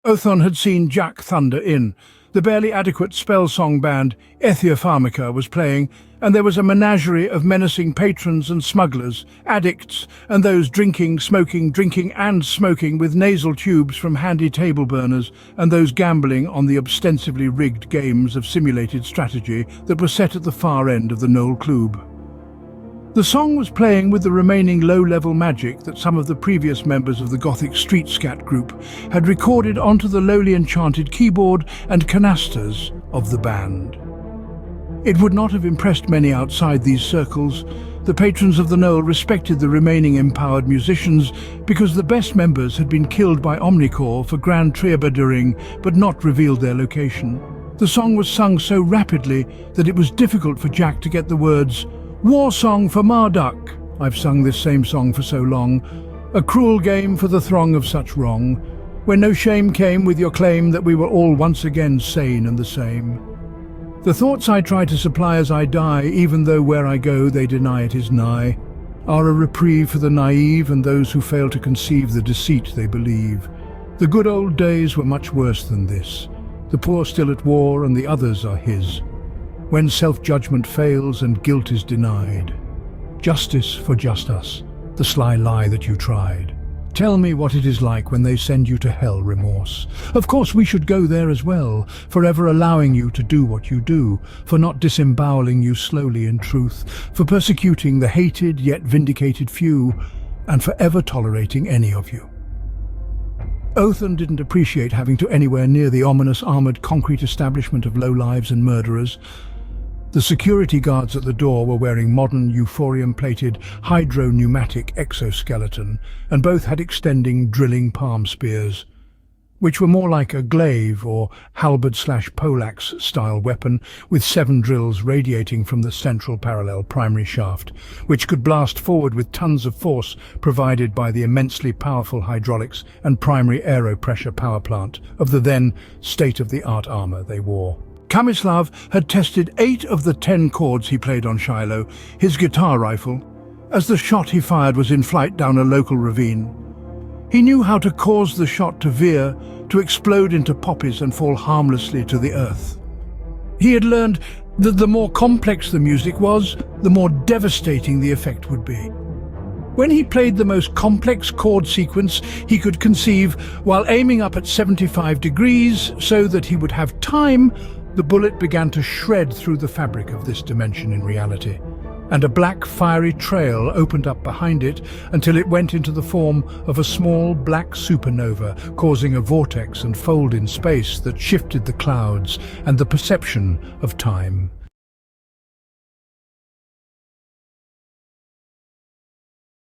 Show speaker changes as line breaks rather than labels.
Othon had seen Jack thunder in. The barely adequate spell song band Ethiopharmica was playing, and there was a menagerie of menacing patrons and smugglers, addicts, and those drinking and smoking with nasal tubes from handy table burners, and those gambling on the ostensibly rigged games of simulated strategy that were set at the far end of the Knoll Club. The song was playing with the remaining low-level magic that some of the previous members of the Gothic street scat group had recorded onto the lowly enchanted keyboard and canasters of the band. It would not have impressed many outside these circles. The patrons of the Knoll respected the remaining empowered musicians because the best members had been killed by Omnicore for grand troubadoring but not revealed their location. The song was sung so rapidly that it was difficult for Jack to get the words "War Song for Marduk." I've sung this same song for so long. A cruel game for the throng of such wrong, where no shame came with your claim that we were all once again sane and the same. The thoughts I try to supply as I die, even though where I go they deny it is nigh, are a reprieve for the naive and those who fail to conceive the deceit they believe. The good old days were much worse than this. The poor still at war and the others are his. When self-judgment fails and guilt is denied. Justice for just us, the sly lie that you tried. Tell me what it is like when they send you to hell, remorse. Of course we should go there as well, forever allowing you to do what you do, for not disemboweling you slowly in truth, for persecuting the hated yet vindicated few, and forever tolerating any of you. Othon didn't appreciate having to anywhere near the ominous armoured concrete establishment of lowlives and murderers. The security guards at the door were wearing modern euphorium-plated hydro-pneumatic exoskeleton, and both had extending drilling palm spears, which were more like a glaive or halberd/poleaxe style weapon with 7 drills radiating from the central parallel primary shaft, which could blast forward with tons of force provided by the immensely powerful hydraulics and primary aero-pressure power plant of the then state-of-the-art armor they wore. Kamislav had tested 8 of the 10 chords he played on Shiloh, his guitar rifle, as the shot he fired was in flight down a local ravine. He knew how to cause the shot to veer, to explode into poppies and fall harmlessly to the earth. He had learned that the more complex the music was, the more devastating the effect would be. When he played the most complex chord sequence he could conceive while aiming up at 75 degrees so that he would have time, the bullet began to shred through the fabric of this dimension in reality, and a black fiery trail opened up behind it until it went into the form of a small black supernova, causing a vortex and fold in space that shifted the clouds and the perception of time.